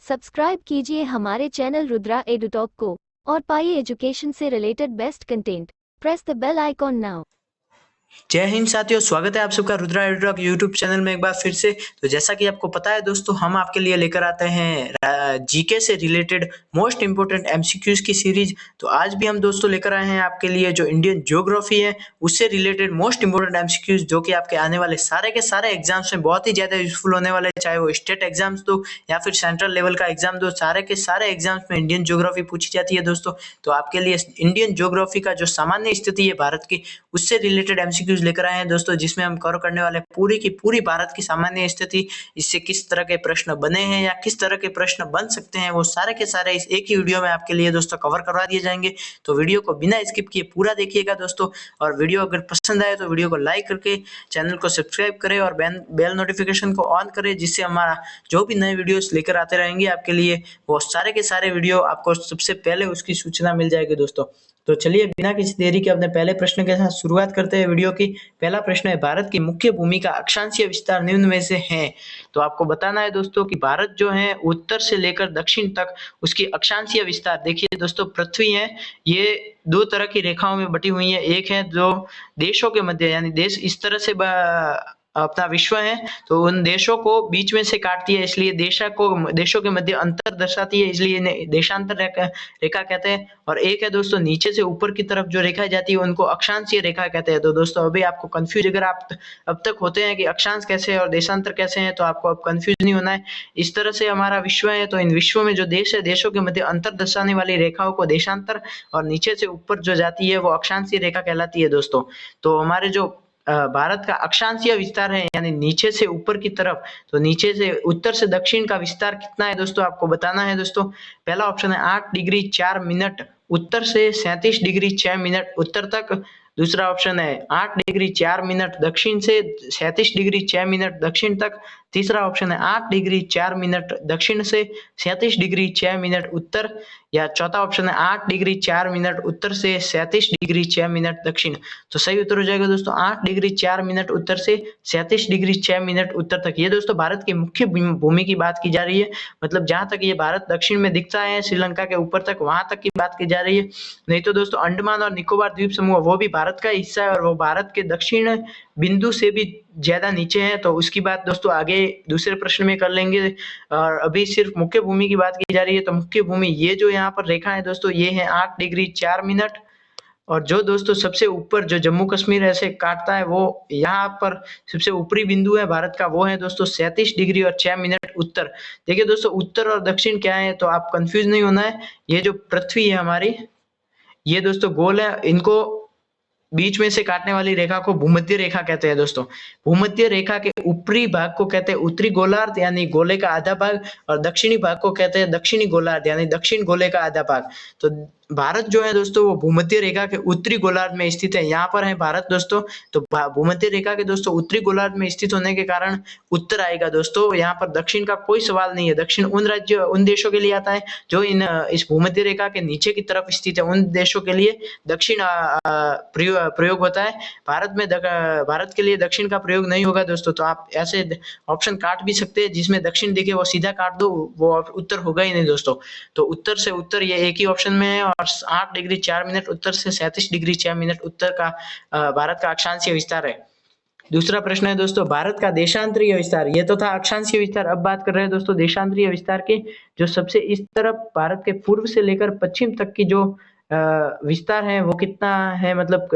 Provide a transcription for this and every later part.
Subscribe कीजिए हमारे channel Rudra EduTok को और पाइए एजुकेशन से related best content. Press the bell icon now. जय हिंद साथियों, स्वागत है आप सबका रुद्रा एडुटॉक यूट्यूब चैनल में एक बार फिर से। तो जैसा कि आपको पता है दोस्तों, हम आपके लिए लेकर आते हैं जीके से रिलेटेड मोस्ट इंपोर्टेंट एमसीक्यूज की सीरीज। तो आज भी हम दोस्तों लेकर आए हैं आपके लिए जो इंडियन ज्योग्राफी है उससे रिलेटेड मोस्ट इंपोर्टेंट एमसीक्यूज, जो कि आपके आने वाले सारे के सारे एग्जाम्स में बहुत ही ज्यादा यूजफुल होने वाले हैं। चाहे वो स्टेट एग्जाम्स दो या फिर सेंट्रल लेवल का एग्जाम दो, सारे के सारे एग्जाम्स में इंडियन ज्योग्राफी पूछी जाती है दोस्तों। तो आपके लिए इंडियन ज्योग्राफी का जो सामान्य स्थिति है भारत की, उससे रिलेटेड एमसीक्यूज लेकर आए हैं दोस्तों, जिसमें हम कवर करने वाले पूरी की पूरी भारत की सामान्य स्थिति, इससे किस तरह के प्रश्न बने हैं या किस तरह के प्रश्न बन सकते हैं, वो सारे के सारे इस एक ही वीडियो में आपके लिए दोस्तों कवर करवा दिए जाएंगे। तो वीडियो को बिना स्किप किए पूरा देखिएगा दोस्तों, और वीडियो अगर पसंद आए तो वीडियो को लाइक करके चैनल को सब्सक्राइब करें और बेल नोटिफिकेशन को ऑन करें, जिससे हमारा जो भी नए वीडियोस लेकर आते रहेंगे आपके लिए, वो सारे के सारे वीडियो आपको सबसे पहले उसकी सूचना मिल जाएगी दोस्तों। तो चलिए बिना किसी देरी के अपने पहले प्रश्न के साथ शुरुआत करते हैं वीडियो की। पहला प्रश्न है, भारत की मुख्य भूमि का अक्षांशीय विस्तार निम्न में से है। तो आपको बताना है दोस्तों कि भारत जो है उत्तर से लेकर दक्षिण तक उसकी अक्षांशीय विस्तार, देखिए दोस्तों पृथ्वी है ये दो तरह की रेखाओं में बटी हुई है। एक है जो देशों के मध्य, यानी देश इस तरह से अपना विश्व है तो उन देशों को बीच में से काटती है, इसलिए देशों के मध्य अंतर दर्शाती है, इसलिए इन्हें देशांतर रेखा कहते हैं। और एक है दोस्तों नीचे से ऊपर की तरफ जो रेखा जाती है उनको अक्षांशीय रेखा कहते हैं। तो दोस्तों अभी आपको कंफ्यूज अगर आप अब तक होते हैं कि अक्षांश कैसे है और देशांतर कैसे है, तो आपको अब कंफ्यूज नहीं होना है। इस तरह से हमारा विश्व है, तो इन विश्व में जो देश है, देशों के मध्य अंतर दर्शाने वाली रेखाओं को देशांतर, और नीचे से ऊपर जो जाती है वो अक्षांशीय रेखा कहलाती है दोस्तों। तो हमारे जो भारत का अक्षांशीय विस्तार है, यानी नीचे से ऊपर की तरफ, तो नीचे से उत्तर से दक्षिण का विस्तार कितना है दोस्तों, आपको बताना है दोस्तों। पहला ऑप्शन है 8 डिग्री 4 मिनट उत्तर से 37 डिग्री 6 मिनट उत्तर तक। दूसरा ऑप्शन है 8 डिग्री 4 मिनट दक्षिण से 37 डिग्री 6 मिनट दक्षिण तक। तीसरा ऑप्शन है 8 डिग्री 4 मिनट दक्षिण से 37 डिग्री 6 मिनट उत्तर। या चौथा ऑप्शन है 8 डिग्री 4 मिनट उत्तर से 37 डिग्री 6 मिनट दक्षिण। तो सही उत्तर हो जाएगा दोस्तों 8 डिग्री 4 मिनट उत्तर से 37 डिग्री 6 मिनट उत्तर तक। ये दोस्तों भारत की मुख्य भूमि की बात की जा रही है, मतलब जहां तक ये भारत दक्षिण में दिखता है श्रीलंका के ऊपर तक, वहां तक की बात की जा रही है। नहीं तो दोस्तों अंडमान और निकोबार द्वीप समूह वो भी भारत का हिस्सा है, और वो भारत के दक्षिण बिंदु से भी ज्यादा नीचे है। तो उसकी बात दोस्तों आगे दूसरे प्रश्न में कर लेंगे, और अभी सिर्फ मुख्य भूमि की बात की जा रही है। तो मुख्य भूमि ये जो यहाँ पर रेखा है दोस्तों, ये है 8 डिग्री 4 मिनट। और जो दोस्तों सबसे ऊपर जो जम्मू कश्मीर ऐसे काटता है, वो यहाँ पर सबसे ऊपरी बिंदु है भारत का, वो है दोस्तों 37 डिग्री और 6 मिनट उत्तर। देखिए दोस्तों उत्तर और दक्षिण क्या है, तो आप कंफ्यूज नहीं होना है। ये जो पृथ्वी है हमारी, ये दोस्तों गोल है, इनको बीच में से काटने वाली रेखा को भूमध्य रेखा कहते हैं दोस्तों। भूमध्य रेखा के ऊपरी भाग को कहते हैं उत्तरी गोलार्ध, यानी गोले का आधा भाग, और दक्षिणी भाग को कहते हैं दक्षिणी गोलार्ध, यानी दक्षिण गोले का आधा भाग। तो भारत जो है दोस्तों वो भूमध्य रेखा के उत्तरी गोलार्ध में स्थित है, यहाँ पर है भारत दोस्तों। तो भूमध्य रेखा के दोस्तों उत्तरी गोलार्ध में स्थित होने के कारण उत्तर आएगा दोस्तों, यहाँ पर दक्षिण का कोई सवाल नहीं है। दक्षिण उन देशों के लिए आता है जो इस भूमध्य रेखा के नीचे की तरफ स्थित है, उन देशों के लिए दक्षिण प्रयोग होता है। भारत के लिए दक्षिण का प्रयोग नहीं होगा दोस्तों। तो आप ऐसे ऑप्शन काट भी सकते हैं, जिसमें दक्षिण दिखे वो सीधा काट दो, वो उत्तर होगा ही नहीं दोस्तों। तो उत्तर से उत्तर ये एक ही ऑप्शन में है, और 8 डिग्री 4 मिनट उत्तर से 37 डिग्री 6 मिनट उत्तर का भारत का अक्षांशीय विस्तार है। दूसरा प्रश्न है दोस्तों, भारत का देशांतरीय विस्तार। ये तो था अक्षांशीय विस्तार, अब बात कर रहे हैं दोस्तों देशांतरीय विस्तार के। जो सबसे इस तरफ भारत के पूर्व से लेकर पश्चिम तक की जो विस्तार है वो कितना है, मतलब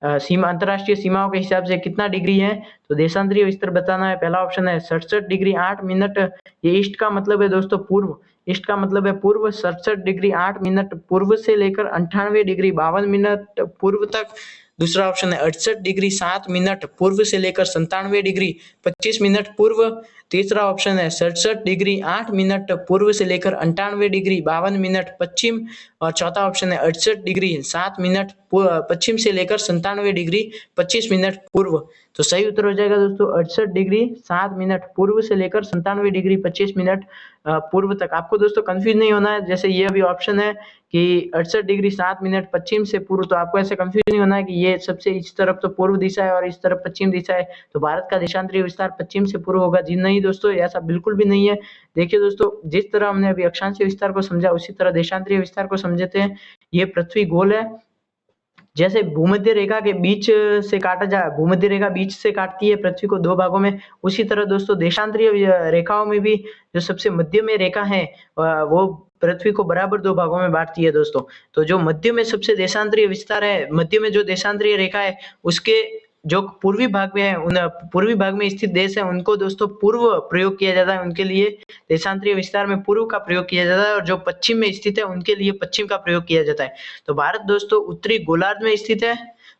सीमा, अंतरराष्ट्रीय सीमाओं के हिसाब से कितना डिग्री है, तो देशांतरीय विस्तार बताना है। पहला ऑप्शन है 67 डिग्री 8 मिनट। ये ईस्ट का मतलब है दोस्तों पूर्व, ईस्ट का मतलब है पूर्व। 67 डिग्री 8 मिनट पूर्व से लेकर 98 डिग्री 52 मिनट पूर्व तक। दूसरा ऑप्शन है 68 डिग्री 7 मिनट पूर्व से लेकर 97 डिग्री 25 मिनट पूर्व। तीसरा ऑप्शन है 67 डिग्री 8 मिनट पूर्व से लेकर 98 डिग्री 52 मिनट पश्चिम। और चौथा ऑप्शन है 68 डिग्री 7 मिनट पश्चिम से लेकर 97 डिग्री 25 मिनट पूर्व। तो सही उत्तर हो जाएगा दोस्तों 68 डिग्री 7 मिनट पूर्व से लेकर 97 डिग्री 25 मिनट पूर्व तक। आपको दोस्तों कंफ्यूज नहीं होना है, जैसे ये अभी ऑप्शन है कि 68 डिग्री 7 मिनट पश्चिम से पूर्व, तो आपको ऐसे कंफ्यूज नहीं होना है कि ये सबसे इस तरफ तो पूर्व दिशा है और इस तरफ पश्चिम दिशा है, तो भारत का देशांतरीय विस्तार पश्चिम से पूर्व होगा। जी नहीं दोस्तों, ऐसा बिल्कुल भी नहीं है। देखिए दोस्तों, जिस तरह हमने अभी अक्षांशीय विस्तार को समझा उसी तरह देशांतरीय विस्तार को समझते हैं। ये पृथ्वी गोल है, जैसे भूमध्य रेखा के बीच से काटा जाए, भूमध्य रेखा बीच से काटती है पृथ्वी को दो भागों में, उसी तरह दोस्तों देशांतरीय रेखाओं में भी जो सबसे मध्य में रेखा है वो पृथ्वी को बराबर दो भागों में बांटती है दोस्तों। तो जो मध्य में सबसे देशांतरीय विस्तार है, मध्य में जो देशांतरीय रेखा है, उसके जो पूर्वी भाग में है, उन पूर्वी भाग में स्थित देश है, उनको दोस्तों पूर्व प्रयोग किया जाता है, उनके लिए देशांतरीय विस्तार में पूर्व का प्रयोग किया जाता है, और जो पश्चिम में स्थित है उनके लिए पश्चिम का प्रयोग किया जाता है। तो भारत दोस्तों उत्तरी गोलार्ध में स्थित है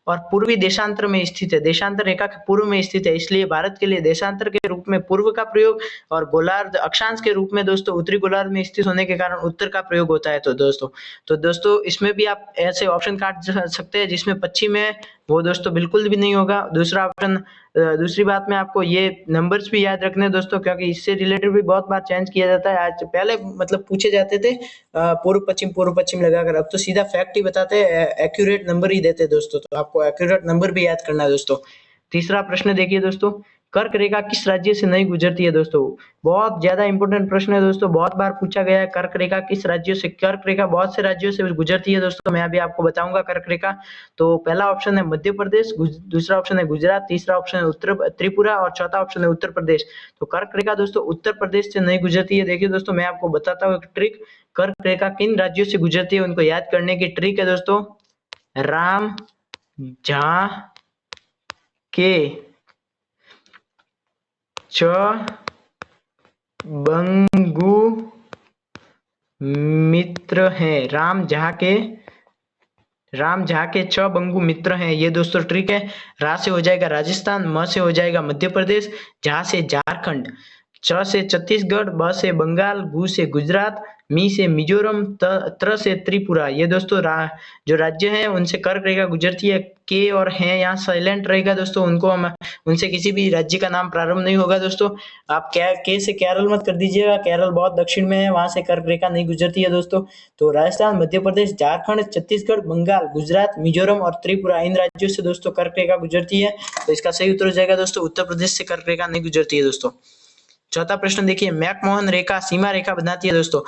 और पूर्वी देशांतर में स्थित है, देशांतर रेखा के पूर्व में स्थित है, इसलिए भारत के लिए देशांतर के रूप में पूर्व का प्रयोग और गोलार्ध अक्षांश के रूप में दोस्तों उत्तरी गोलार्ध में स्थित होने के कारण उत्तर का प्रयोग होता है। तो दोस्तों इसमें भी आप ऐसे ऑप्शन काट सकते हैं जिसमें पश्चिम है, वो दोस्तों बिल्कुल भी नहीं होगा। दूसरा ऑप्शन, दूसरी बात में आपको ये नंबर्स भी याद रखने हैं दोस्तों, क्योंकि इससे रिलेटेड भी बहुत बार चेंज किया जाता है। आज पहले मतलब पूछे जाते थे पूर्व पश्चिम लगाकर, अब तो सीधा फैक्ट ही बताते हैं, एक्यूरेट नंबर ही देते हैं दोस्तों, तो आपको एक्यूरेट नंबर भी याद करना है दोस्तों। तीसरा प्रश्न देखिए दोस्तों, कर्क रेखा किस राज्य से नहीं गुजरती है दोस्तों? बहुत ज्यादा इंपॉर्टेंट प्रश्न है दोस्तों, बहुत बार पूछा गया है। कर्क रेखा किस राज्य से, कर्क रेखा बहुत से राज्यों से गुजरती है दोस्तों, मैं अभी आपको बताऊंगा कर्क रेखा। तो पहला ऑप्शन है मध्य प्रदेश, दूसरा ऑप्शन है गुजरात, तीसरा ऑप्शन है उत्तर त्रिपुरा और चौथा ऑप्शन है उत्तर प्रदेश। तो कर्क रेखा दोस्तों उत्तर प्रदेश से नहीं गुजरती है। देखिए दोस्तों, मैं आपको बताता हूँ एक ट्रिक, कर्क रेखा किन राज्यों से गुजरती है उनको याद करने की ट्रिक है दोस्तों। राम जहाँ के च बंगु मित्र हैं, राम जहाँ के छ बंगु मित्र हैं, ये दोस्तों ट्रिक है। रा से हो जाएगा राजस्थान, म से हो जाएगा मध्य प्रदेश, जहाँ से झारखंड, च से छत्तीसगढ़, ब से बंगाल, गु से गुजरात, मी से मिजोरम, त्र से त्रिपुरा। ये दोस्तों जो राज्य हैं उनसे कर्क रेखा गुजरती है। के और हैं यहाँ साइलेंट रहेगा दोस्तों, उनको हम उनसे किसी भी राज्य का नाम प्रारंभ नहीं होगा दोस्तों। आप के से केरल मत कर दीजिएगा, केरल बहुत दक्षिण में है, वहां से कर्क रेखा नहीं गुजरती है दोस्तों। तो राजस्थान, मध्य प्रदेश, झारखंड, छत्तीसगढ़, बंगाल, गुजरात, मिजोरम और त्रिपुरा, इन राज्यों से दोस्तों कर्क रेखा गुजरती है। तो इसका सही उत्तर हो जाएगा दोस्तों उत्तर प्रदेश से कर्क रेखा नहीं गुजरती है दोस्तों। चौथा प्रश्न देखिए, मैकमोहन रेखा सीमा रेखा बनाती है दोस्तों।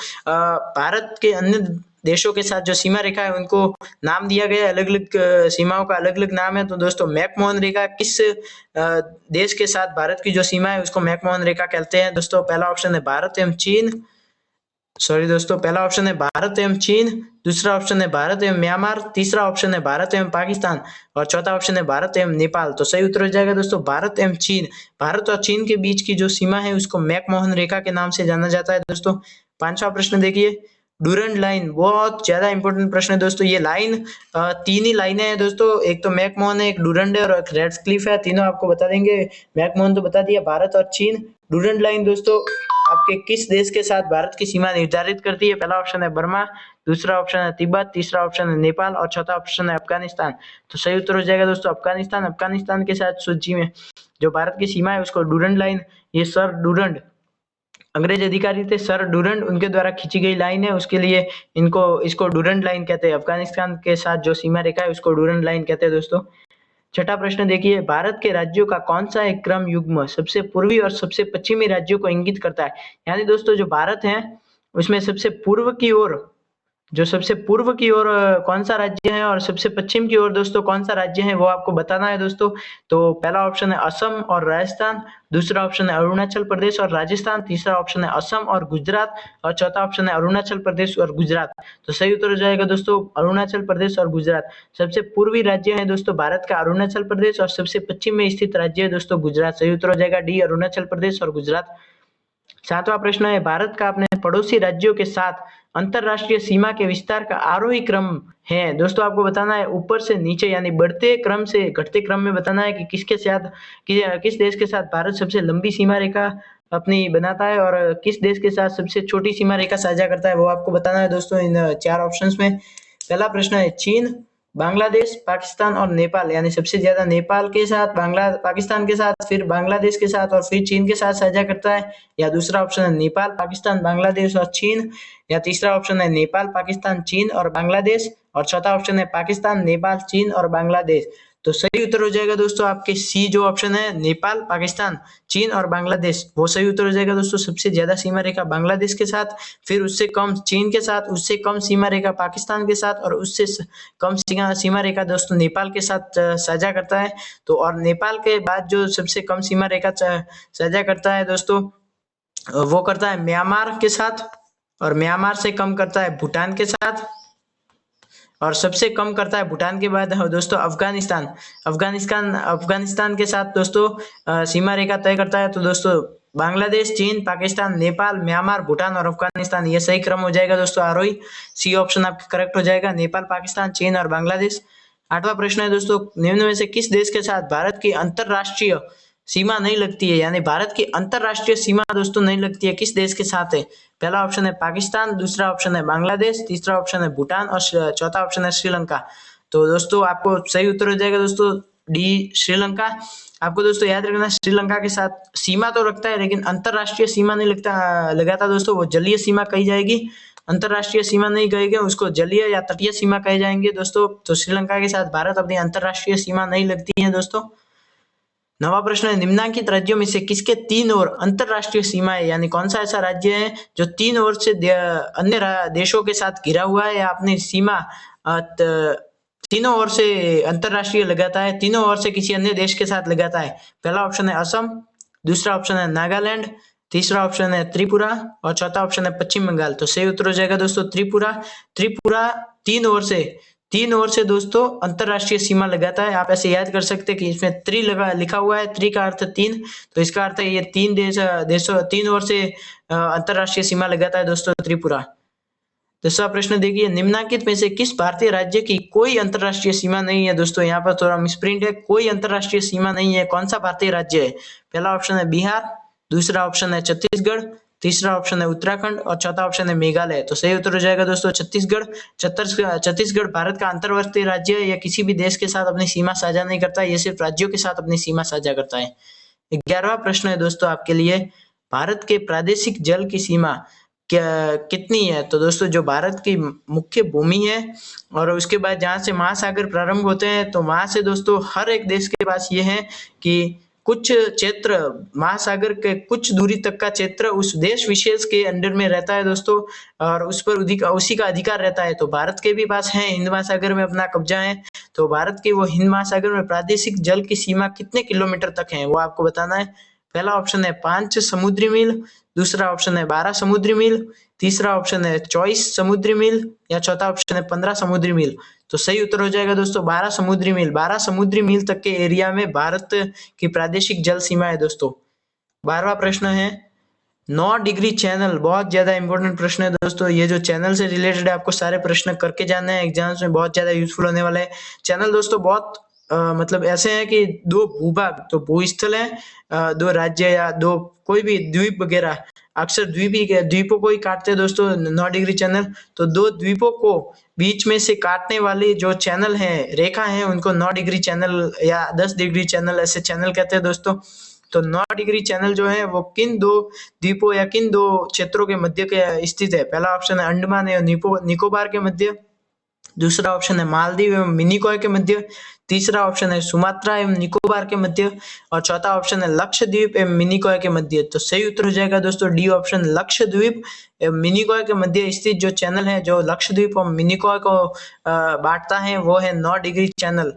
भारत के अन्य देशों के साथ जो सीमा रेखा है उनको नाम दिया गया है, अलग अलग सीमाओं का अलग अलग नाम है। तो दोस्तों मैकमोहन रेखा किस देश के साथ भारत की जो सीमा है उसको मैकमोहन रेखा कहते हैं दोस्तों? पहला ऑप्शन है भारत एवं चीन, पहला ऑप्शन है भारत एवं चीन, दूसरा ऑप्शन है भारत एवं म्यांमार, तीसरा ऑप्शन है भारत एवं पाकिस्तान और चौथा ऑप्शन है भारत एवं नेपाल। तो सही उत्तर हो जाएगा दोस्तों भारत एवं चीन। भारत और चीन के बीच की जो सीमा है उसको मैकमोहन रेखा के नाम से जाना जाता है दोस्तों। पांचवा प्रश्न देखिए, डूरंड लाइन, बहुत ज्यादा इंपॉर्टेंट प्रश्न है दोस्तों। ये लाइन तीन ही लाइनें हैं दोस्तों, एक तो मैकमोहन है, एक डूरंड है और एक रेड्सक्लिफ है। तीनों आपको बता देंगे। मैकमोहन तो बता दिया, भारत और चीन। डूरंड लाइन दोस्तों आपके किस देश के साथ भारत की सीमा निर्धारित करती है? पहला ऑप्शन है बर्मा, दूसरा ऑप्शन है तिब्बत, तीसरा ऑप्शन है नेपाल और चौथा ऑप्शन है अफगानिस्तान। तो सही उत्तर हो जाएगा दोस्तों अफगानिस्तान। अफगानिस्तान के साथ सूची में जो भारत की सीमा है उसको डूरंड लाइन, ये सर डूरंड अंग्रेज अधिकारी थे, सर डूरंड, उनके द्वारा खींची गई लाइन है, उसके लिए इसको डूरंड लाइन कहते हैं। अफगानिस्तान के साथ जो सीमा रेखा है उसको डूरंड लाइन कहते हैं दोस्तों। छठा प्रश्न देखिए, भारत के राज्यों का कौन सा एक क्रम युग्म सबसे पूर्वी और सबसे पश्चिमी राज्यों को इंगित करता है? यानी दोस्तों जो भारत है उसमें सबसे पूर्व की ओर कौन सा राज्य है और सबसे पश्चिम की ओर दोस्तों कौन सा राज्य है वो आपको बताना है दोस्तों। तो पहला ऑप्शन है असम और राजस्थान, दूसरा ऑप्शन है अरुणाचल प्रदेश और राजस्थान, तीसरा ऑप्शन है असम और गुजरात और चौथा ऑप्शन है अरुणाचल प्रदेश और गुजरात। तो सही उत्तर हो जाएगा दोस्तों अरुणाचल प्रदेश और गुजरात। सबसे पूर्वी राज्य है दोस्तों भारत का अरुणाचल प्रदेश और सबसे पश्चिम में स्थित राज्य है दोस्तों गुजरात। सही उत्तर हो जाएगा डी, अरुणाचल प्रदेश और गुजरात। सातवां प्रश्न है, भारत का अपने पड़ोसी राज्यों के साथ अंतरराष्ट्रीय सीमा के विस्तार का आरोही क्रम है दोस्तों। आपको बताना है ऊपर से नीचे यानी बढ़ते क्रम से घटते क्रम में बताना है कि किस देश के साथ भारत सबसे लंबी सीमा रेखा अपनी बनाता है और किस देश के साथ सबसे छोटी सीमा रेखा साझा करता है, वो आपको बताना है दोस्तों इन चार ऑप्शंस में। पहला प्रश्न है चीन, बांग्लादेश, पाकिस्तान और नेपाल, यानी सबसे ज्यादा नेपाल के साथ, पाकिस्तान के साथ, फिर बांग्लादेश के साथ और फिर चीन के साथ साझा करता है, या दूसरा ऑप्शन है नेपाल, पाकिस्तान, बांग्लादेश और चीन, या तीसरा ऑप्शन है नेपाल, पाकिस्तान, चीन और बांग्लादेश, और चौथा ऑप्शन है पाकिस्तान, नेपाल, चीन और बांग्लादेश। तो सही उत्तर हो जाएगा दोस्तों आपके सी, जो ऑप्शन है नेपाल, पाकिस्तान, चीन और बांग्लादेश, वो सही उत्तर हो जाएगा दोस्तों। सबसे ज्यादा सीमा रेखा बांग्लादेश के साथ, फिर उससे कम चीन के साथ, उससे कम सीमा रेखा पाकिस्तान के साथ, और उससे कम सीमा रेखा दोस्तों नेपाल के साथ साझा करता है। तो और नेपाल के बाद जो सबसे कम सीमा रेखा साझा करता है दोस्तों, वो करता है म्यांमार के साथ, और म्यांमार से कम करता है भूटान के साथ, और सबसे कम करता है भूटान के बाद दोस्तों अफगानिस्तान। अफगानिस्तान के साथ दोस्तों सीमा रेखा तय करता है। तो दोस्तों बांग्लादेश, चीन, पाकिस्तान, नेपाल, म्यांमार, भूटान और अफगानिस्तान, ये सही क्रम हो जाएगा दोस्तों। आरोही सी ऑप्शन आपका करेक्ट हो जाएगा, नेपाल, पाकिस्तान, चीन और बांग्लादेश। 8वां प्रश्न है दोस्तों, निम्न में से किस देश के साथ भारत की अंतरराष्ट्रीय सीमा नहीं लगती है, यानी भारत की अंतरराष्ट्रीय सीमा दोस्तों नहीं लगती है, किस देश के साथ है? पहला ऑप्शन है पाकिस्तान, दूसरा ऑप्शन है बांग्लादेश, तीसरा ऑप्शन है भूटान और चौथा ऑप्शन है श्रीलंका। तो दोस्तों आपको सही उत्तर हो जाएगा दोस्तों डी, श्रीलंका। आपको दोस्तों याद रखना, श्रीलंका के साथ सीमा तो रखता है लेकिन अंतरराष्ट्रीय सीमा नहीं लगाता दोस्तों, वो जलीय सीमा कही जाएगी, अंतरराष्ट्रीय सीमा नहीं कहेंगे उसको, जलीय या तटीय सीमा कहे जाएंगे दोस्तों। तो श्रीलंका के साथ भारत अपनी अंतरराष्ट्रीय सीमा नहीं लगती है दोस्तों। 9वां प्रश्न है, निम्नलिखित राज्यों में से किसके तीन ओर अंतरराष्ट्रीय सीमा है, यानी कौन सा ऐसा राज्य है जो तीन ओर से अन्य देशों के साथ घिरा हुआ है या अपनी सीमा तीनों ओर से अंतरराष्ट्रीय लगाता है, तीनों ओर से किसी अन्य देश के साथ लगाता है? पहला ऑप्शन है असम, दूसरा ऑप्शन है नागालैंड, तीसरा ऑप्शन है त्रिपुरा और चौथा ऑप्शन है पश्चिम बंगाल। तो सही उत्तर हो जाएगा दोस्तों त्रिपुरा। त्रिपुरा तीन ओर से दोस्तों अंतरराष्ट्रीय सीमा लगाता है। आप ऐसे याद कर सकते हैं कि इसमें त्रि लिखा हुआ है, त्रि का अर्थ तीन, तो इसका अर्थ है ये तीन ओर से अंतरराष्ट्रीय सीमा लगाता है दोस्तों त्रिपुरा। 10वां प्रश्न देखिए, निम्नलिखित में से किस भारतीय राज्य की कोई अंतरराष्ट्रीय सीमा नहीं है? दोस्तों यहाँ पर थोड़ा मिसप्रिंट है, कोई अंतरराष्ट्रीय सीमा नहीं है, कौन सा भारतीय राज्य है? पहला ऑप्शन है बिहार, दूसरा ऑप्शन है छत्तीसगढ़, तीसरा ऑप्शन है उत्तराखंड और चौथा ऑप्शन है मेघालय। तो सही उत्तर हो जाएगा दोस्तों छत्तीसगढ़। छत्तीसगढ़ भारत का अंतर्वर्ती राज्य है, यह किसी भी देश के साथ अपनी सीमा साझा नहीं करता, यह सिर्फ राज्यों के साथ अपनी सीमा साझा करता है। 11वां प्रश्न है दोस्तों आपके लिए, भारत के प्रादेशिक जल की सीमा कितनी है? तो दोस्तों जो भारत की मुख्य भूमि है और उसके बाद जहां से महासागर प्रारंभ होते हैं, तो वहां से दोस्तों हर एक देश के पास ये है कि कुछ क्षेत्र महासागर के कुछ दूरी तक का क्षेत्र उस देश विशेष के अंडर में रहता है दोस्तों, और उस पर उसी का अधिकार रहता है। तो भारत के भी पास है, हिंद महासागर में अपना कब्जा है। तो भारत के वो हिंद महासागर में प्रादेशिक जल की सीमा कितने किलोमीटर तक है वो आपको बताना है। पहला ऑप्शन है 5 समुद्री मील, दूसरा ऑप्शन है 12 समुद्री मील, तीसरा ऑप्शन है 24 समुद्री मील, या चौथा ऑप्शन है 15 समुद्री मील। तो सही उत्तर हो जाएगा दोस्तों 12 समुद्री मील। 12 समुद्री मील तक के एरिया में भारत की प्रादेशिक जल सीमा है दोस्तों। 12वां प्रश्न है, 9 डिग्री चैनल, बहुत ज्यादा इंपॉर्टेंट प्रश्न है दोस्तों। ये जो चैनल से रिलेटेड है आपको सारे प्रश्न करके जाने हैं, एग्जाम्स में बहुत ज्यादा यूजफुल होने वाले हैं। चैनल दोस्तों बहुत मतलब ऐसे हैं कि दो भूभाग, तो भूस्थल है, दो राज्य या दो कोई भी द्वीप वगैरह, अक्सर द्वीपों को ही काटते हैं दोस्तों 9 डिग्री चैनल। तो दो द्वीपों को बीच में से काटने वाली जो चैनल है, रेखा है, उनको 9 डिग्री चैनल या 10 डिग्री चैनल ऐसे चैनल कहते हैं दोस्तों। तो 9 डिग्री चैनल जो है वो किन दो द्वीपों या किन दो क्षेत्रों के मध्य के स्थित है? पहला ऑप्शन है अंडमान एवं निकोबार के मध्य, दूसरा ऑप्शन है मालदीव एवं मिनिकॉय के मध्य, तीसरा ऑप्शन है सुमात्रा एवं निकोबार के मध्य, और चौथा ऑप्शन है लक्षद्वीप एवं मिनिकॉय के मध्य। तो सही उत्तर हो जाएगा दोस्तों डी ऑप्शन, लक्षद्वीप एवं मिनिकॉय के मध्य स्थित जो चैनल है, जो लक्षद्वीप और मिनिकॉय को बांटता है, वो है 9 डिग्री चैनल।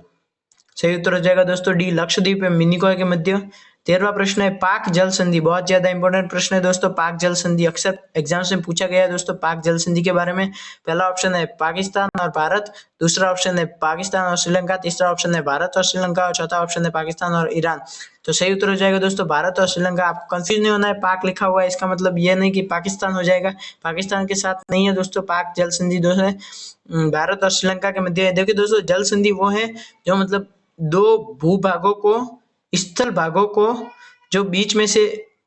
सही उत्तर हो जाएगा दोस्तों डी, लक्षद्वीप एवं मिनिकॉय के मध्य। 13वां प्रश्न है, पाक जल संधि, बहुत ज्यादा इंपॉर्टेंट प्रश्न है दोस्तों। पाक जल संधि अक्सर एग्जाम्स में पूछा गया है दोस्तों पाक जल संधि के बारे में। पहला ऑप्शन है पाकिस्तान और भारत, दूसरा ऑप्शन है पाकिस्तान और श्रीलंका, तीसरा ऑप्शन है भारत और श्रीलंका, और चौथा ऑप्शन है पाकिस्तान और ईरान। तो सही उत्तर हो जाएगा दोस्तों भारत और श्रीलंका। आपको कंफ्यूज नहीं होना है, पाक लिखा हुआ है इसका मतलब ये नहीं कि पाकिस्तान हो जाएगा, पाकिस्तान के साथ नहीं है दोस्तों। पाक जल संधि दोस्तों भारत और श्रीलंका के मध्य है। देखिए दोस्तों जल संधि वो है जो मतलब दो भूभागों को, स्थल भागों को जो बीच में से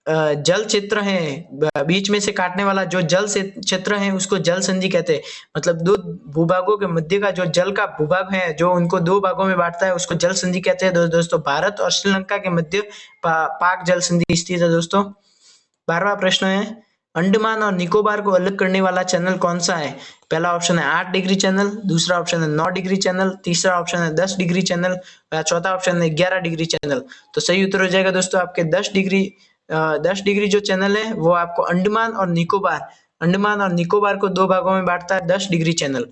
जल क्षेत्र है, बीच में से काटने वाला जो जल क्षेत्र है उसको जल संधि कहते हैं। मतलब दो भूभागों के मध्य का जो जल का भूभाग है जो उनको दो भागों में बांटता है उसको जल संधि कहते हैं। दोस्तों भारत और श्रीलंका के मध्य पाक जल संधि स्थित है। दोस्तों 12वां प्रश्न है, अंडमान और निकोबार को अलग करने वाला चैनल कौन सा है? पहला ऑप्शन है 8 डिग्री चैनल, दूसरा ऑप्शन है 9 डिग्री चैनल, तीसरा ऑप्शन है 10 डिग्री चैनल, या चौथा ऑप्शन है 11 डिग्री चैनल। तो सही उत्तर हो जाएगा दोस्तों आपके 10 डिग्री जो चैनल है वो आपको अंडमान और निकोबार को दो भागों में बांटता है 10 डिग्री चैनल।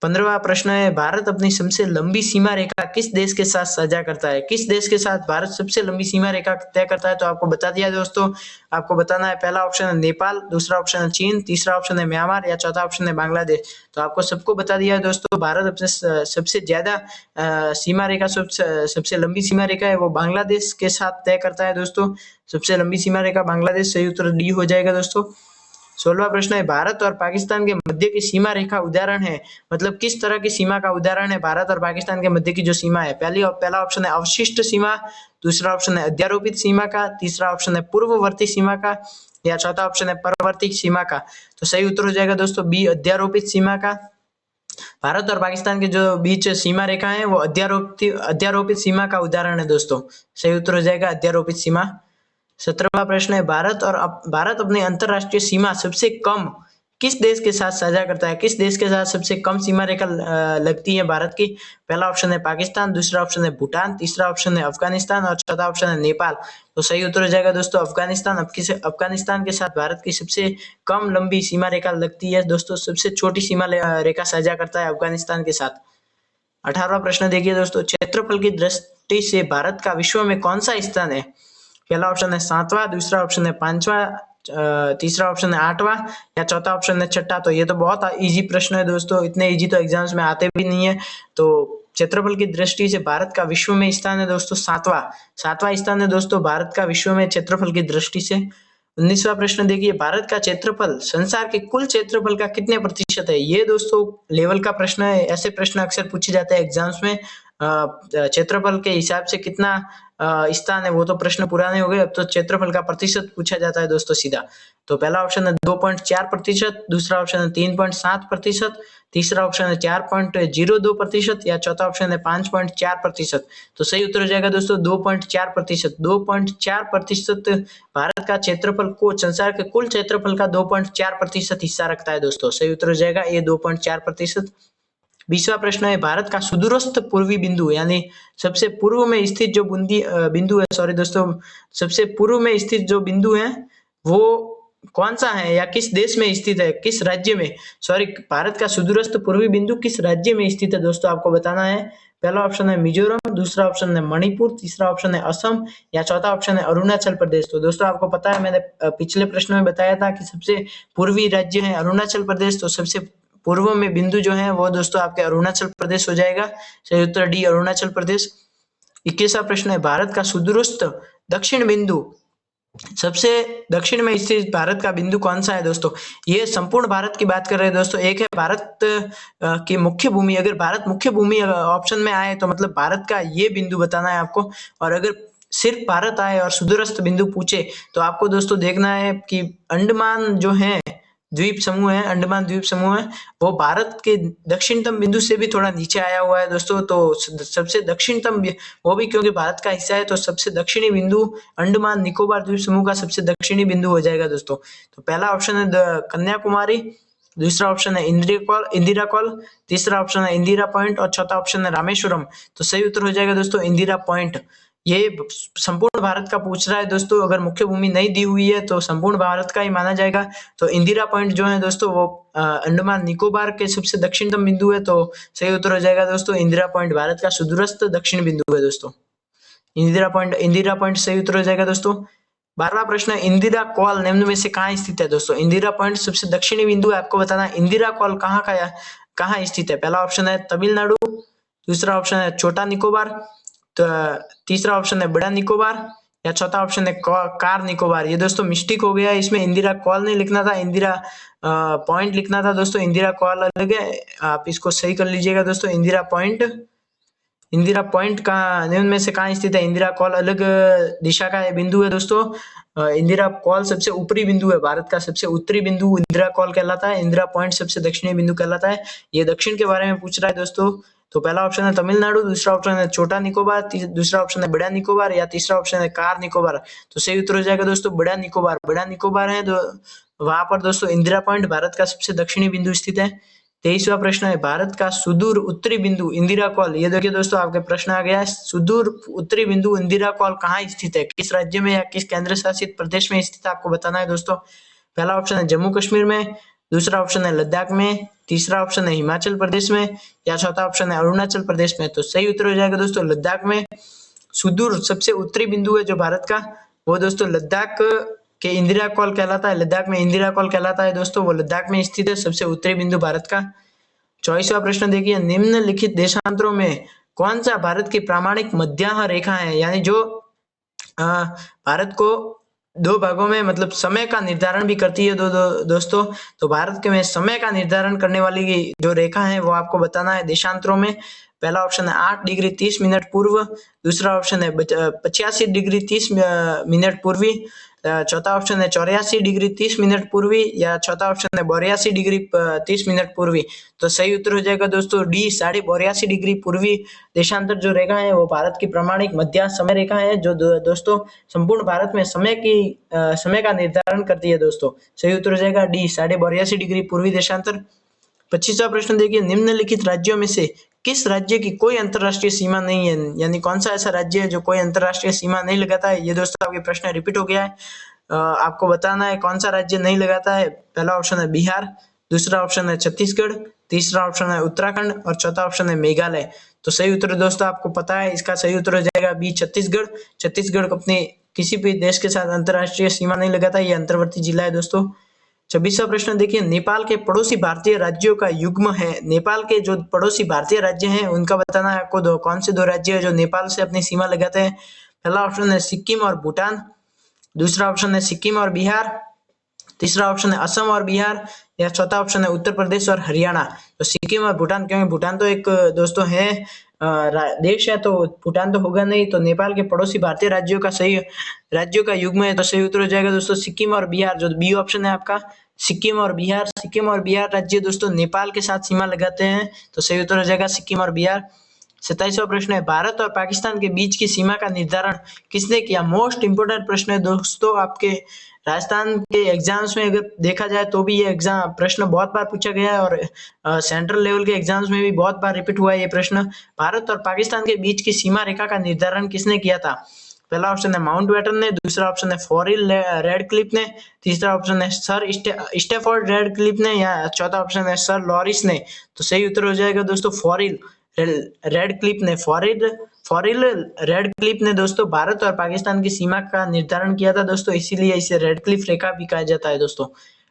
15वां प्रश्न है, भारत अपनी सबसे लंबी सीमा रेखा किस देश के साथ साझा करता है? किस देश के साथ भारत सबसे लंबी सीमा रेखा तय करता है? तो आपको बता दिया दोस्तों, आपको बताना है। पहला ऑप्शन है नेपाल, दूसरा ऑप्शन है चीन, तीसरा ऑप्शन है म्यांमार, या चौथा ऑप्शन है बांग्लादेश। तो आपको सबको बता दिया है दोस्तों, भारत अपने सबसे ज्यादा सीमा रेखा सबसे लंबी सीमा रेखा है वो बांग्लादेश के साथ तय करता है। दोस्तों सबसे लंबी सीमा रेखा बांग्लादेश, सही उत्तर डी हो जाएगा। दोस्तों 16वां प्रश्न है, भारत और पाकिस्तान के मध्य की सीमा रेखा उदाहरण है। मतलब किस तरह की सीमा का उदाहरण है भारत और पाकिस्तान के मध्य की जो सीमा है? पहला ऑप्शन है अवशिष्ट सीमा, दूसरा ऑप्शन है अध्यारोपित सीमा का, तीसरा ऑप्शन है पूर्ववर्ती सीमा का, या चौथा ऑप्शन है परवर्ती सीमा का। तो सही उत्तर हो जाएगा दोस्तों बी, अध्यारोपित सीमा का। भारत और पाकिस्तान के जो बीच सीमा रेखा है वो अध्यारोपित सीमा का उदाहरण है। दोस्तों सही उत्तर हो जाएगा अध्यारोपित सीमा। 17वां प्रश्न है, भारत अपनी अंतरराष्ट्रीय सीमा सबसे कम किस देश के साथ साझा करता है? किस देश के साथ सबसे कम सीमा रेखा लगती है भारत की? पहला ऑप्शन है पाकिस्तान, दूसरा ऑप्शन है भूटान, तीसरा ऑप्शन है अफगानिस्तान, और चौथा ऑप्शन है नेपाल। तो सही उत्तर हो जाएगा दोस्तों अफगानिस्तान। अफगानिस्तान के साथ भारत की सबसे कम लंबी सीमा रेखा लगती है। दोस्तों सबसे छोटी सीमा रेखा साझा करता है अफगानिस्तान के साथ। 18वां प्रश्न देखिए दोस्तों, क्षेत्रफल की दृष्टि से भारत का विश्व में कौन सा स्थान है? पहला ऑप्शन है 7वां, दूसरा ऑप्शन है 5वां, तीसरा ऑप्शन है 8वां, या चौथा ऑप्शन है 6ठा। तो ये तो बहुत इजी प्रश्न है दोस्तों, इतने इजी तो एग्जाम्स में आते भी नहीं है। तो क्षेत्रफल की दृष्टि से भारत का विश्व में स्थान है दोस्तों 7वां स्थान है दोस्तों भारत का विश्व में क्षेत्रफल की दृष्टि से। 19वां प्रश्न देखिए, भारत का क्षेत्रफल संसार के कुल क्षेत्रफल का कितने प्रतिशत है? ये दोस्तों लेवल का प्रश्न है, ऐसे प्रश्न अक्सर पूछे जाते हैं एग्जाम्स में। क्षेत्रफल के हिसाब से कितना स्थान है वो तो प्रश्न पुराने हो गए, अब तो क्षेत्रफल का प्रतिशत पूछा जाता है दोस्तों सीधा। तो पहला ऑप्शन है 2.4%, दूसरा ऑप्शन है 3.7%, तीसरा ऑप्शन है 4.02%, या चौथा ऑप्शन है 5.4%। तो सही उत्तर हो जाएगा दोस्तों 2.4%। 2.4% भारत का क्षेत्रफल को संसार के कुल क्षेत्रफल का 2.4% हिस्सा रखता है दोस्तों, सही उत्तर हो जाएगा ये 2.4%। 20वां प्रश्न है, भारत का सुदूरस्थ पूर्वी बिंदु यानी सबसे पूर्व में स्थित जो बिंदु है, सॉरी दोस्तों, सबसे पूर्व में स्थित जो बिंदु है वो कौन सा है या किस देश में स्थित है, किस राज्य में? सॉरी, भारत का सुदूरस्थ पूर्वी बिंदु किस राज्य में स्थित है दोस्तों, आपको बताना है। पहला ऑप्शन है मिजोरम, दूसरा ऑप्शन है मणिपुर, तीसरा ऑप्शन है असम, या चौथा ऑप्शन है अरुणाचल प्रदेश। तो दोस्तों आपको पता है, मैंने पिछले प्रश्न में बताया था कि सबसे पूर्वी राज्य है अरुणाचल प्रदेश। तो सबसे पूर्व में बिंदु जो है वो दोस्तों आपके अरुणाचल प्रदेश हो जाएगा, सही उत्तर डी अरुणाचल प्रदेश। 21वां प्रश्न है, भारत का सुदूरस्थ दक्षिण बिंदु सबसे दक्षिण में स्थित भारत का बिंदु कौन सा है दोस्तों? ये संपूर्ण भारत की बात कर रहे हैं दोस्तों। एक है भारत की मुख्य भूमि, अगर भारत मुख्य भूमि ऑप्शन में आए तो मतलब भारत का ये बिंदु बताना है आपको, और अगर सिर्फ भारत आए और सुदूरस्थ बिंदु पूछे तो आपको दोस्तों देखना है कि अंडमान जो है द्वीप समूह है, अंडमान द्वीप समूह है, वो भारत के दक्षिणतम बिंदु से भी थोड़ा नीचे आया हुआ है दोस्तों। तो सबसे दक्षिणतम, वो भी क्योंकि भारत का हिस्सा है, तो सबसे दक्षिणी बिंदु अंडमान निकोबार द्वीप समूह का सबसे दक्षिणी बिंदु हो जाएगा दोस्तों। तो पहला ऑप्शन है कन्याकुमारी, दूसरा ऑप्शन है इंदिरा कॉल, तीसरा ऑप्शन है इंदिरा पॉइंट, और चौथा ऑप्शन है रामेश्वरम। तो सही उत्तर हो जाएगा दोस्तों इंदिरा पॉइंट। ये संपूर्ण भारत का पूछ रहा है दोस्तों, अगर मुख्य भूमि नहीं दी हुई है तो संपूर्ण भारत का ही माना जाएगा। तो इंदिरा पॉइंट जो है दोस्तों वो अंडमान निकोबार के सबसे दक्षिणतम बिंदु है। तो सही उत्तर हो जाएगा दोस्तों इंदिरा पॉइंट भारत का सुदूरस्थ दक्षिण बिंदु है दोस्तों। इंदिरा पॉइंट सही उत्तर हो जाएगा दोस्तों। 12वां प्रश्न है, इंदिरा कॉल निम्न में से कहाँ स्थित है दोस्तों? इंदिरा पॉइंट सबसे दक्षिणी बिंदु है, आपको बताना है इंदिरा कॉल कहाँ स्थित है। पहला ऑप्शन है तमिलनाडु, दूसरा ऑप्शन है छोटा निकोबार, तो तीसरा ऑप्शन है बड़ा निकोबार, या चौथा ऑप्शन है कार निकोबार। ये दोस्तों मिस्टेक हो गया, इसमें इंदिरा कॉल नहीं लिखना था, इंदिरा पॉइंट लिखना था दोस्तों। इंदिरा कॉल अलग है, आप इसको सही कर लीजिएगा दोस्तों। इंदिरा पॉइंट इंदिरा पॉइंट का निम्न में से कहाँ स्थित है? इंदिरा कॉल अलग दिशा का बिंदु है दोस्तों। इंदिरा कॉल सबसे ऊपरी बिंदु है, भारत का सबसे उत्तरी बिंदु इंदिरा कॉल कहलाता है। इंदिरा पॉइंट सबसे दक्षिणी बिंदु कहलाता है। ये दक्षिण के बारे में पूछ रहा है दोस्तों। तो पहला ऑप्शन है तमिलनाडु, दूसरा ऑप्शन है छोटा निकोबार, दूसरा ऑप्शन है बड़ा निकोबार, या तीसरा ऑप्शन है कार निकोबार। तो सही उत्तर हो जाएगा दोस्तों बड़ा निकोबार। बड़ा निकोबार है वहां पर दोस्तों इंदिरा पॉइंट भारत का सबसे दक्षिणी बिंदु स्थित है। 23वां प्रश्न है भारत का सुदूर उत्तरी बिंदु इंदिरा कॉल। ये देखिए दोस्तों आपके प्रश्न आ गया है, सुदूर उत्तरी बिंदु इंदिरा कॉल कहाँ स्थित है, किस राज्य में या किस केंद्र शासित प्रदेश में स्थित है, आपको बताना है दोस्तों। पहला ऑप्शन है जम्मू कश्मीर में, दूसरा ऑप्शन है लद्दाख में, तीसरा ऑप्शन है हिमाचल प्रदेश में, या चौथा ऑप्शन है अरुणाचल प्रदेश में। तो सही उत्तर हो जाएगा दोस्तों लद्दाख में। सुदूर सबसे उत्तरी बिंदु है जो भारत का, वो दोस्तों लद्दाख के इंदिरा कॉल कहलाता है। लद्दाख में इंदिरा कॉल कहलाता है दोस्तों, वो लद्दाख में स्थित है, सबसे उत्तरी बिंदु भारत का। 24वां प्रश्न देखिए, निम्नलिखित देशांतरों में कौन सा भारत की प्रामाणिक मध्याह्न रेखा है, यानी जो भारत को दो भागों में मतलब समय का निर्धारण भी करती है दोस्तों। तो भारत के में समय का निर्धारण करने वाली जो रेखा है वो आपको बताना है देशांतरों में। पहला ऑप्शन है 8 डिग्री 30 मिनट पूर्व, दूसरा ऑप्शन है 85 डिग्री 30 मिनट पूर्वी, चौथा ऑप्शन है 84 डिग्री 30 मिनट पूर्वी, या चौथा ऑप्शन है 82 डिग्री 30 मिनट पूर्वी। तो सही उत्तर हो जाएगा दोस्तों डी 82.5 डिग्री पूर्वी देशांतर जो रेखा है वो भारत की प्रामाणिक मध्य समय रेखा है, जो दोस्तों संपूर्ण भारत में समय का निर्धारण करती है दोस्तों। सही उत्तर हो जाएगा डी 82.5 डिग्री पूर्वी देशांतर। 25वां प्रश्न देखिए, निम्नलिखित राज्यों में से किस राज्य की कोई अंतरराष्ट्रीय सीमा नहीं है, यानी कौन सा ऐसा राज्य है जो कोई अंतरराष्ट्रीय सीमा नहीं लगाता है। ये दोस्तों आपके प्रश्न रिपीट हो गया है, आपको बताना है कौन सा राज्य नहीं लगाता है। पहला ऑप्शन है बिहार, दूसरा ऑप्शन है छत्तीसगढ़, तीसरा ऑप्शन है उत्तराखंड, और चौथा ऑप्शन है मेघालय। तो सही उत्तर दोस्तों आपको पता है, इसका सही उत्तर हो जाएगा बी छत्तीसगढ़। छत्तीसगढ़ अपने किसी भी देश के साथ अंतरराष्ट्रीय सीमा नहीं लगाता, ये अंतर्वर्ती जिला है दोस्तों। 26वां प्रश्न देखिए, नेपाल के पड़ोसी भारतीय राज्यों का युग्म है। नेपाल के जो पड़ोसी भारतीय राज्य हैं उनका बताना है आपको, कौन से दो राज्य है जो नेपाल से अपनी सीमा लगाते हैं। पहला ऑप्शन है सिक्किम और भूटान, दूसरा ऑप्शन है सिक्किम और बिहार, तीसरा ऑप्शन है असम और बिहार, या चौथा ऑप्शन है उत्तर प्रदेश और हरियाणा। तो सिक्किम और भूटान, क्योंकि भूटान तो एक दोस्तों है देश है, तो भूटान तो होगा नहीं। तो नेपाल के पड़ोसी भारतीय राज्यों का युग्म है, तो सही उत्तर हो जाएगा दोस्तों सिक्किम और बिहार, जो बी ऑप्शन है आपका सिक्किम और बिहार। सिक्किम और बिहार राज्य दोस्तों नेपाल के साथ सीमा लगाते हैं, तो सही उत्तर हो जाएगा सिक्किम और बिहार। 27वां प्रश्न है, भारत और पाकिस्तान के बीच की सीमा का निर्धारण किसने किया। मोस्ट इंपोर्टेंट प्रश्न है दोस्तों, आपके राजस्थान के एग्जाम्स में अगर देखा जाए तो भी ये एग्जाम प्रश्न बहुत बार पूछा गया है, और सेंट्रल लेवल के एग्जाम्स में भी बहुत बार रिपीट हुआ है ये प्रश्न। भारत और पाकिस्तान के बीच की सीमा रेखा का निर्धारण किसने किया था। पहला ऑप्शन है माउंटबेटन ने, दूसरा ऑप्शन है फॉरिल रेडक्लिफ ने, तीसरा ऑप्शन है सर स्टेफोर्ड रेडक्लिफ ने, या चौथा ऑप्शन है सर लॉरिस ने। तो सही उत्तर हो जाएगा दोस्तों फॉरिल रेडक्लिफ ने। फॉरिल रेडक्लिफ ने दोस्तों भारत और पाकिस्तान की सीमा का निर्धारण किया था दोस्तों, इसीलिए इसे रेडक्लिफ रेखा भी कहा जाता है दोस्तों।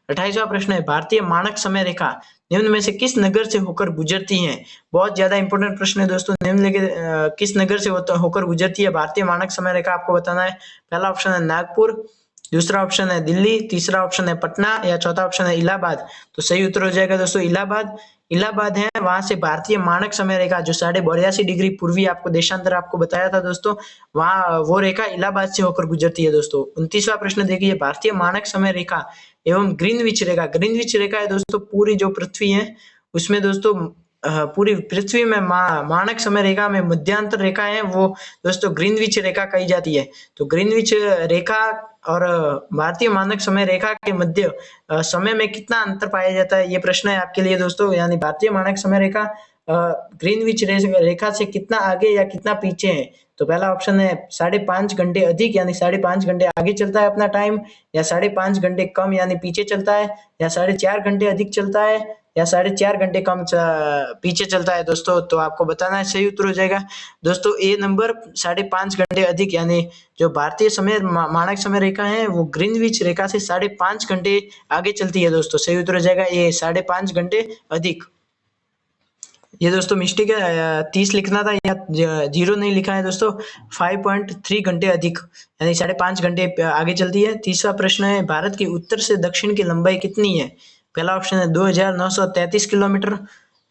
28वां प्रश्न है, भारतीय मानक समय रेखा निम्न में से किस नगर से होकर गुजरती है। बहुत ज्यादा इंपॉर्टेंट प्रश्न है दोस्तों, निम्न किस नगर से होकर गुजरती है भारतीय मानक समय रेखा, आपको बताना है। पहला ऑप्शन है नागपुर, दूसरा ऑप्शन है दिल्ली, तीसरा ऑप्शन है पटना, या चौथा ऑप्शन है इलाहाबाद। तो सही उत्तर हो जाएगा दोस्तों इलाहाबाद है, वहां से भारतीय मानक समय रेखा जो 82.5 डिग्री पूर्वी आपको देशांतर आपको बताया था दोस्तों, वहां वो रेखा इलाहाबाद से होकर गुजरती है दोस्तों। 29वां प्रश्न देखिए, भारतीय मानक समय रेखा एवं ग्रीनविच रेखा है दोस्तों, पूरी जो पृथ्वी है उसमें दोस्तों पूरी पृथ्वी में मानक समय रेखा में मध्यांतर रेखा है वो दोस्तों ग्रीनविच रेखा कही जाती है। तो ग्रीनविच रेखा और भारतीय मानक समय रेखा के मध्य समय में कितना अंतर पाया जाता है, ये प्रश्न है आपके लिए दोस्तों। यानी भारतीय मानक समय रेखा ग्रीनविच रेखा से कितना आगे या कितना पीछे है। तो पहला ऑप्शन है 5.5 घंटे अधिक, यानी 5.5 घंटे आगे चलता है अपना टाइम, या 5.5 घंटे कम यानी पीछे चलता है, या 4.5 घंटे अधिक चलता है, या 4.5 घंटे कम पीछे चलता है दोस्तों। तो आपको बताना है, सही उत्तर हो जाएगा दोस्तों ए नंबर 5.5 घंटे अधिक, यानी जो भारतीय समय मानक समय रेखा है वो ग्रीनविच रेखा से 5.5 घंटे आगे चलती है दोस्तों। सही उत्तर हो जाएगा ये 5.5 घंटे अधिक। ये दोस्तों मिस्टेक है, 30 लिखना था, या 0 नहीं लिखा है दोस्तों, 5.3 घंटे अधिक यानी 5.5 घंटे आगे चलती है। तीसरा प्रश्न है, भारत की उत्तर से दक्षिण की लंबाई कितनी है। पहला ऑप्शन है 2933 किलोमीटर,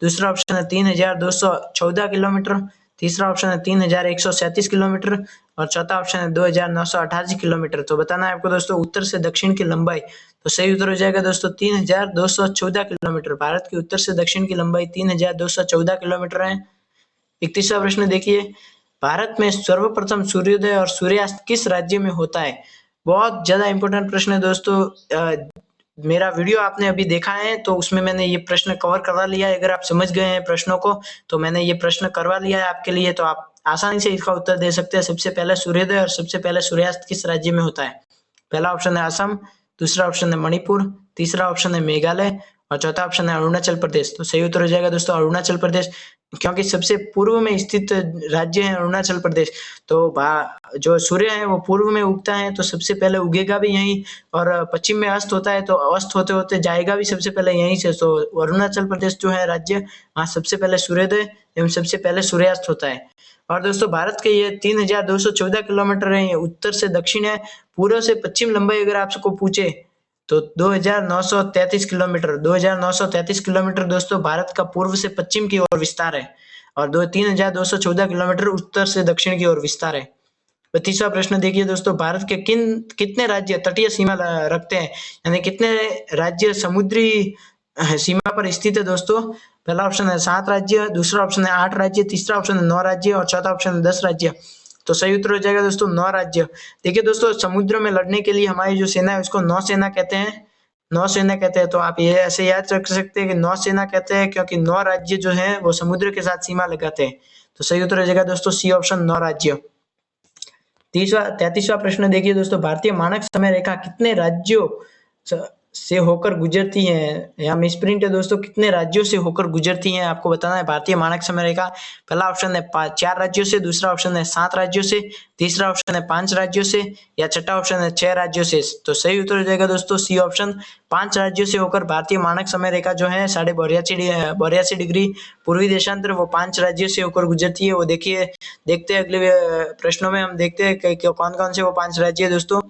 दूसरा ऑप्शन है 3214 किलोमीटर, तीसरा ऑप्शन है 3137 किलोमीटर और चौथा ऑप्शन है 2988 किलोमीटर। तो बताना है आपको दोस्तों उत्तर से दक्षिण की लंबाई। तो सही उत्तर हो जाएगा दोस्तों 3214 किलोमीटर। भारत की उत्तर से दक्षिण की लंबाई 3214 किलोमीटर है। 31वां प्रश्न देखिए, भारत में सर्वप्रथम सूर्योदय और सूर्यास्त किस राज्य में होता है? बहुत ज्यादा इंपॉर्टेंट प्रश्न है दोस्तों। मेरा वीडियो आपने अभी देखा है तो उसमें मैंने ये प्रश्न कवर करवा लिया है। अगर आप समझ गए हैं प्रश्नों को तो मैंने ये प्रश्न करवा लिया है आपके लिए, तो आप आसानी से इसका उत्तर दे सकते हैं। सबसे पहले सूर्योदय और सबसे पहले सूर्यास्त किस राज्य में होता है? पहला ऑप्शन है असम, दूसरा ऑप्शन है मणिपुर, तीसरा ऑप्शन है मेघालय और चौथा ऑप्शन है अरुणाचल प्रदेश। तो सही उत्तर हो जाएगा दोस्तों अरुणाचल प्रदेश, क्योंकि सबसे पूर्व में स्थित राज्य है अरुणाचल प्रदेश। तो जो सूर्य है वो पूर्व में उगता है तो सबसे पहले उगेगा भी यहीं, और पश्चिम में अस्त होता है तो अस्त होते होते जाएगा भी सबसे पहले यहीं से। तो अरुणाचल प्रदेश जो है राज्य, वहाँ सबसे पहले सूर्योदय एवं सबसे पहले सूर्यास्त होता है। और दोस्तों भारत के ये 3214 किलोमीटर है, ये उत्तर से दक्षिण है। पूर्व से पश्चिम लंबाई अगर आपको पूछे तो 2933 किलोमीटर, 2933 किलोमीटर दोस्तों भारत का पूर्व से पश्चिम की ओर विस्तार है, और 3214 किलोमीटर उत्तर से दक्षिण की ओर विस्तार है। 32वां प्रश्न देखिए दोस्तों, भारत के कितने राज्य तटीय सीमा रखते हैं, यानी कितने राज्य समुद्री सीमा पर स्थित है दोस्तों? पहला ऑप्शन है 7 राज्य, दूसरा ऑप्शन है 8 राज्य, तीसरा ऑप्शन है 9 राज्य और चौथा ऑप्शन है 10 राज्य। तो सही उत्तर हो जाएगा दोस्तों 9 राज्य। देखिए दोस्तों, समुद्र में लड़ने के लिए हमारी जो सेना है उसको नौसेना कहते हैं, नौसेना कहते हैं। तो आप ये ऐसे याद रख सकते हैं कि नौसेना कहते हैं क्योंकि 9 राज्य जो है वो समुद्र के साथ सीमा लगाते हैं। तो सही उत्तर हो जाएगा दोस्तों सी ऑप्शन 9 राज्य। 33वां प्रश्न देखिए दोस्तों, भारतीय मानक समय रेखा कितने राज्यों से होकर गुजरती है? यहाँ मिसप्रिंट है दोस्तों, कितने राज्यों से होकर गुजरती हैं आपको बताना है भारतीय मानक समय रेखा। पहला ऑप्शन है 4 राज्यों से, दूसरा ऑप्शन है 7 राज्यों से, तीसरा ऑप्शन है 5 राज्यों से या छठा ऑप्शन है 6 राज्यों से। तो सही उत्तर हो जाएगा दोस्तों सी ऑप्शन 5 राज्यों से होकर भारतीय मानक समय रेखा जो है 82.82 डिग्री पूर्वी देशांतर, वो 5 राज्यों से होकर गुजरती है। वो देखिए, देखते हैं अगले प्रश्नों में हम देखते हैं कि कौन कौन से वो 5 राज्य है दोस्तों।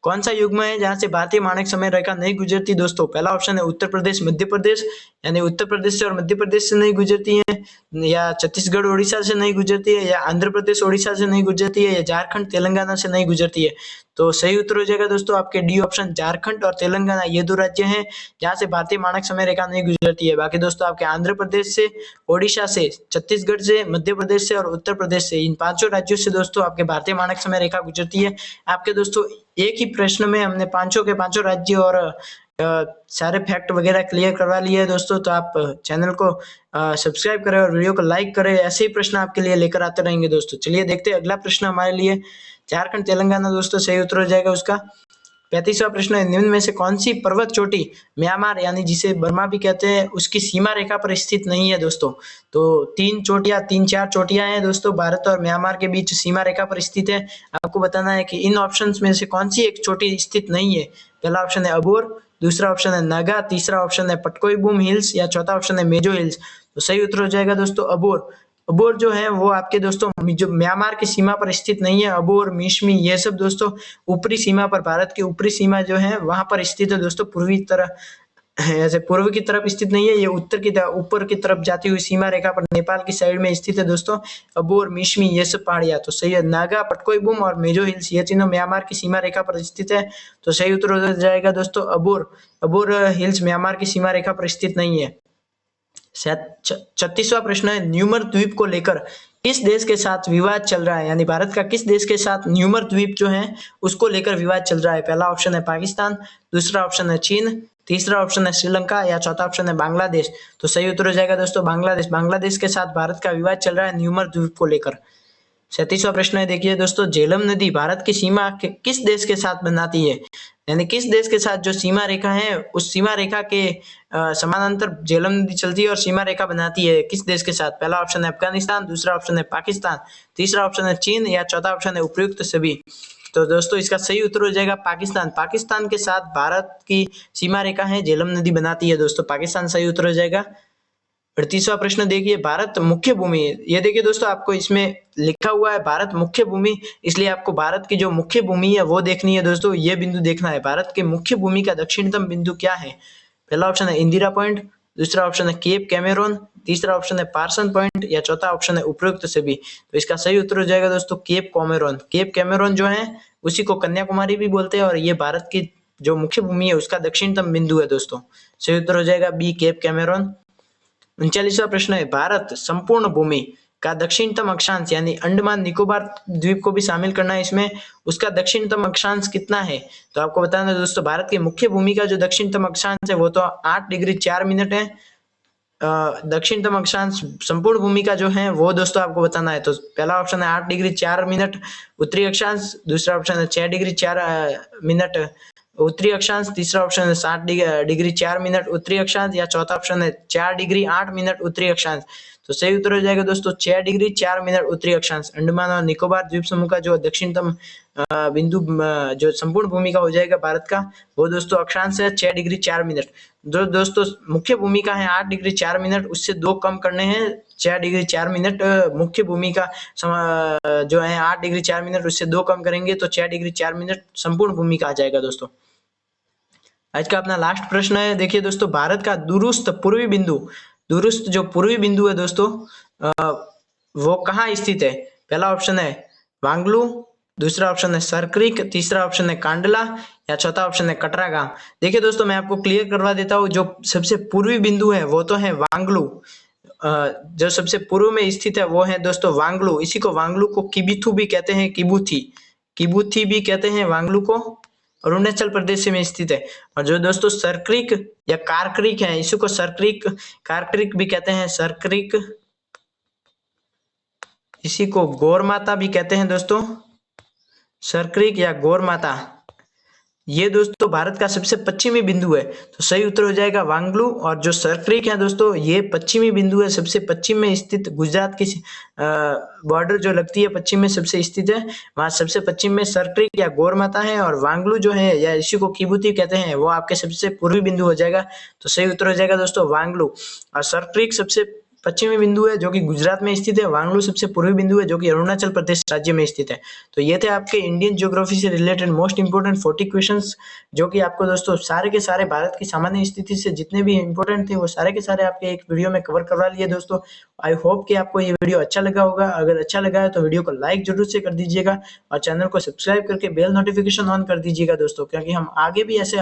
कौन सा युग्म है जहां से भारतीय मानक समय रेखा नहीं गुजरती दोस्तों? पहला ऑप्शन है उत्तर प्रदेश मध्य प्रदेश, यानी उत्तर प्रदेश से और मध्य प्रदेश से नहीं गुजरती है, या छत्तीसगढ़ उड़ीसा से नहीं गुजरती है, या आंध्र प्रदेश उड़ीसा से नहीं गुजरती है, या झारखंड तेलंगाना से नहीं गुजरती है। तो सही उत्तर हो जाएगा दोस्तों आपके डी ऑप्शन, झारखंड और तेलंगाना, ये 2 राज्य हैं जहां से भारतीय मानक समय रेखा नहीं गुजरती है। बाकी दोस्तों आपके आंध्र प्रदेश से, ओडिशा से, छत्तीसगढ़ से, मध्य प्रदेश से और उत्तर प्रदेश से, इन 5 राज्यों से दोस्तों आपके भारतीय मानक समय रेखा गुजरती है। आपके दोस्तों एक ही प्रश्न में हमने पांचों के पांचों राज्य और सारे फैक्ट वगैरह क्लियर करवा लिए हैं दोस्तों। तो आप चैनल को सब्सक्राइब करें और वीडियो को लाइक करें, ऐसे ही प्रश्न आपके लिए लेकर आते रहेंगे दोस्तों। चलिए देखते हैं अगला प्रश्न हमारे लिए, झारखंड तेलंगाना दोस्तों सही उत्तर हो जाएगा उसका। 35वां प्रश्न है, निम्न में से कौन सी पर्वत चोटी म्यांमार, यानी जिसे बर्मा भी कहते हैं, उसकी सीमा रेखा पर स्थित नहीं है दोस्तों? तो 3-4 चोटियां हैं दोस्तों भारत और म्यांमार के बीच सीमा रेखा पर स्थित है। आपको बताना है कि इन ऑप्शंस में से कौन सी एक चोटी स्थित नहीं है। पहला ऑप्शन है अबोर, दूसरा ऑप्शन है नागा, तीसरा ऑप्शन है पटकोईबूम हिल्स या चौथा ऑप्शन है मेजो हिल्स। तो सही उत्तर हो जाएगा दोस्तों अबोर। अबोर जो है वो आपके दोस्तों जो म्यांमार की सीमा पर स्थित नहीं है। अबोर, मिशमी, ये सब दोस्तों ऊपरी सीमा पर, भारत की ऊपरी सीमा जो है वहां पर स्थित है दोस्तों, पूर्वी तरह, ऐसे पूर्व की तरफ स्थित नहीं है, ये उत्तर की तरफ, ऊपर की तरफ जाती हुई सीमा रेखा पर नेपाल की साइड में स्थित है दोस्तों अबोर, मिशमी, ये सब पहाड़ियां। तो सही है नागा, पटकोईबूम और मेजो हिल्स, ये तीनों म्यांमार की सीमा रेखा पर स्थित है। तो सही उत्तर हो जाएगा दोस्तों अबोर। अबोर हिल्स म्यांमार की सीमा रेखा पर स्थित नहीं है। 36वां प्रश्न है, न्यूमर द्वीप को लेकर किस देश के साथ विवाद चल रहा है, यानी भारत का किस देश के साथ न्यूमर द्वीप जो है उसको लेकर विवाद चल रहा है? पहला ऑप्शन है पाकिस्तान, दूसरा ऑप्शन है चीन, तीसरा ऑप्शन है श्रीलंका या चौथा ऑप्शन है बांग्लादेश। तो सही उत्तर हो जाएगा दोस्तों बांग्लादेश। बांग्लादेश के साथ भारत का विवाद चल रहा है न्यूमर द्वीप को लेकर। 37वां प्रश्न है, देखिए दोस्तों, झेलम नदी भारत की सीमा किस देश के साथ बनाती है, यानी किस देश के साथ जो सीमा रेखा है उस सीमा रेखा के समानांतर झेलम नदी चलती है और सीमा रेखा बनाती है किस देश के साथ? पहला ऑप्शन है अफगानिस्तान, दूसरा ऑप्शन है पाकिस्तान, तीसरा ऑप्शन है चीन या चौथा ऑप्शन है उपयुक्त सभी। तो दोस्तों इसका सही उत्तर हो जाएगा पाकिस्तान। पाकिस्तान के साथ भारत की सीमा रेखा है, झेलम नदी बनाती है दोस्तों, पाकिस्तान सही उत्तर हो जाएगा। 38वां प्रश्न देखिए, भारत मुख्य भूमि, ये देखिए दोस्तों आपको इसमें लिखा हुआ है भारत मुख्य भूमि, इसलिए आपको भारत की जो मुख्य भूमि है वो देखनी है दोस्तों, ये बिंदु देखना है। भारत के मुख्य भूमि का दक्षिणतम बिंदु क्या है? पहला ऑप्शन है इंदिरा पॉइंट, दूसरा ऑप्शन है केप कैमेरोन, तीसरा ऑप्शन है पार्सन पॉइंट या चौथा ऑप्शन है उपरोक्त सभी। तो इसका सही उत्तर हो जाएगा दोस्तों केप कैमेरोन। केप कैमेरोन जो है उसी को कन्याकुमारी भी बोलते हैं और ये भारत की जो मुख्य भूमि है उसका दक्षिणतम बिंदु है दोस्तों। सही उत्तर हो जाएगा बी केप कैमेरोन। 39वां प्रश्न है भारत संपूर्ण भूमि का दक्षिणतम अक्षांश यानी अंडमान निकोबार द्वीप को भी शामिल करना है इसमें, उसका दक्षिणतम अक्षांश कितना है। तो आपको बताना है दोस्तों भारत की मुख्य भूमि का जो दक्षिणतम अक्षांश है वो तो 8 डिग्री 4 मिनट है। दक्षिणतम अक्षांश संपूर्ण भूमि का जो है वो दोस्तों आपको बताना है। तो पहला ऑप्शन है 8 डिग्री 4 मिनट उत्तरी अक्षांश, दूसरा ऑप्शन है 6 डिग्री 4 मिनट उत्तरी अक्षांश, तीसरा ऑप्शन है 7 डिग्री 4 मिनट उत्तरी अक्षांश या चौथा ऑप्शन है 4 डिग्री 8 मिनट उत्तरी अक्षांश। तो सही उत्तर हो जाएगा दोस्तों 6 डिग्री 4 मिनट उत्तरी अक्षांश। अंडमान और निकोबार द्वीप समूह का जो दक्षिणतम बिंदु जो संपूर्ण भूमि का हो जाएगा भारत का वो दोस्तों अक्षांश है 6 डिग्री 4 मिनट। जो दोस्तों मुख्य भूमि का है 8 डिग्री 4 मिनट, उससे 2 कम करने हैं 6 डिग्री 4 मिनट। मुख्य भूमि का जो है 8 डिग्री 4 मिनट, उससे 2 कम करेंगे तो 6 डिग्री 4 मिनट संपूर्ण भूमि का आ जाएगा दोस्तों। आज का अपना लास्ट प्रश्न है, देखिए दोस्तों भारत का दूरस्थ पूर्वी बिंदु, दूरस्थ जो पूर्वी बिंदु है दोस्तों वो कहाँ स्थित है। पहला ऑप्शन है वांगलू, दूसरा ऑप्शन है सरक्रिक, तीसरा ऑप्शन है कांडला या चौथा ऑप्शन है कटरागांव। देखिए दोस्तों मैं आपको क्लियर करवा देता हूँ, जो सबसे पूर्वी बिंदु है वो तो है वांगलू। जो सबसे पूर्व में स्थित है वो है दोस्तों वांगलू। इसी को वांगलू को किबिथु भी कहते हैं, किबुथी भी कहते हैं वांगलू को, अरुणाचल प्रदेश में स्थित है। और जो दोस्तों सरक्रिक या कारक्रिक है, इसी को सरक्रिक कारक्रिक भी कहते हैं, सरक्रिक, इसी को गौर माता भी कहते हैं दोस्तों, सरक्रिक या गौर माता। ये दोस्तों भारत का सबसे पश्चिमी बिंदु है। तो सही उत्तर हो जाएगा वांगलू। और जो सरक्रिक है दोस्तों ये पश्चिमी बिंदु है, सबसे पश्चिम में स्थित, गुजरात की बॉर्डर जो लगती है पश्चिम में सबसे स्थित है, वहां सबसे पश्चिम में सरक्रिक या गौर माता है। और वांगलू जो है या इसी को किबुती कहते हैं वो आपके सबसे पूर्वी बिंदु हो जाएगा। तो सही उत्तर हो जाएगा दोस्तों वांगलू। और सरक्रिक सबसे पश्चिमी बिंदु है जो कि गुजरात में स्थित है, वांगलू सबसे पूर्वी बिंदु है जो कि अरुणाचल प्रदेश राज्य में स्थित है। तो ये थे आपके इंडियन ज्योग्राफी से रिलेटेड मोस्ट इंपोर्टेंट 40 क्वेश्चंस, जो कि आपको दोस्तों सारे के सारे भारत की सामान्य स्थिति से जितने भी इंपॉर्टेंट थे वो सारे के सारे आपके एक वीडियो में कवर करवा लिए दोस्तों। आई होप कि आपको ये वीडियो अच्छा लगा होगा। अगर अच्छा लगा है तो वीडियो को लाइक जरूर से कर दीजिएगा और चैनल को सब्सक्राइब करके बेल नोटिफिकेशन ऑन कर दीजिएगा दोस्तों, क्योंकि हम आगे भी ऐसे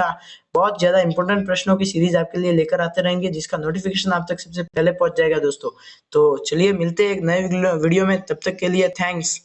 बहुत ज्यादा इंपॉर्टेंट प्रश्नों की सीरीज आपके लिए लेकर आते रहेंगे जिसका नोटिफिकेशन आप तक सबसे पहले पहुंच जाएगा दोस्तों। तो चलिए मिलते हैं एक नए वीडियो में, तब तक के लिए थैंक्स।